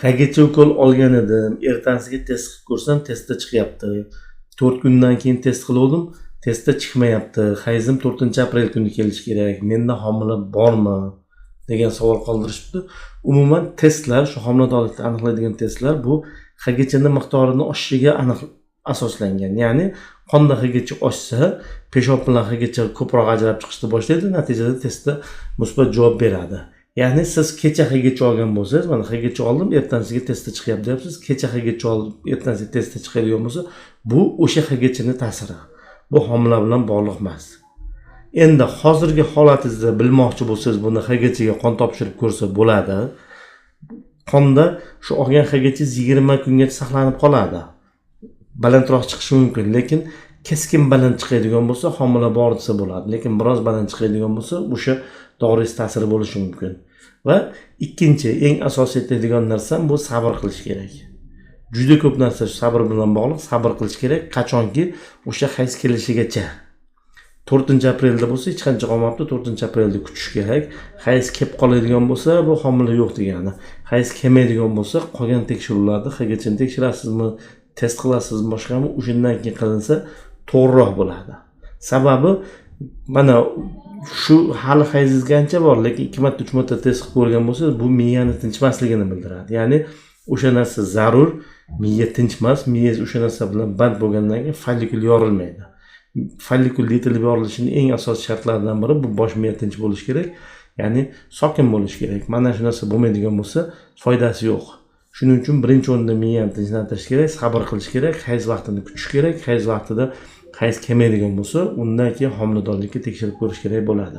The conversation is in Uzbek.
Hagacha ukol olgan edim. Ertasiga test qilib ko'rsam, testda chiqyapti. 4 kundan keyin test qildim, testda chiqmayapti. Hayzim 4-aprel kuni kelishi kerak. Menda homila bormi degan savol qoldirishibdi. Umuman testlar, shu homiladorlikni aniqlaydigan testlar bu hagachani miqdorini oshishiga aniq asoslangan. Ya'ni qonda hagacha oshsa, peshob bilan hagacha ko'proq ajrab chiqishni boshlaydi, natijada testda musbat javob beradi. Ya'ni siz kecha hagacha olgan bo'lsangiz, mana hagacha oldim, ertasiga testda chiqyapti deyapsiz. Kecha hagacha olib, ertasiga testda chiqadigan bo'lsa, bu o'sha hagachani ta'siri. Bu homila bilan bog'liq emas. Endi hozirgi holatingizda bilmoqchi bo'lsangiz, buni hagachaga qon topshirib ko'rsa bo'ladi. Qonda shu olgan hagachangiz 20 kungacha saqlanib qoladi. Balandroq chiqishi mumkin, lekin keskin baland chiqadigan bo'lsa, homila bor desa bo'ladi. Lekin biroz baland chiqadigan bo'lsa, o'sha doriy ta'siri bo'lishi mumkin. Va ikkinchi, eng asosiy aytadigan narsam bu sabr qilish kerak. Juda ko'p narsa sabr bilan bog'liq, sabr qilish kerak, qachonki o'sha hayz kelishigacha. 4-aprelda bo'lsa hech qancha qolmabdi, 4-aprelda kutish kerak. Hayz kelib qoladigan bo'lsa, bu homila yo'q degani. Hayz kelmaydigan bo'lsa, qolgan tekshiruvlarni hagachani tekshirasizmi, test qilasizmi, boshqami, o'shandan keyin qilinsa to'g'riroq bo'ladi. Sababi mana shu hali hayzingizga ancha bor, lekin 2 marta 3 marta test qilib ko'rgan bo'lsangiz, bu miyani tinchmasligini bildiradi. Ya'ni o'sha narsa zarur, miya tinchmas, miyangiz o'sha narsa bilan band bo'lgandan keyin follikul yorilmaydi. Follikul yetilib yorilishining eng asosiy shartlaridan biri bu bosh miya tinch bo'lishi kerak, ya'ni sokin bo'lishi kerak. Mana shu narsa bo'lmaydigan bo'lsa, foydasi yo'q. Shuning uchun birinchi o'rinda miyani tinchlantirish kerak, sabr qilish kerak, hayz vaqtini kutish kerak. Hayz vaqtida hayz kelmaydigan bo'lsa, undan keyin homiladorlikka tekshirib ko'rish kerak bo'ladi.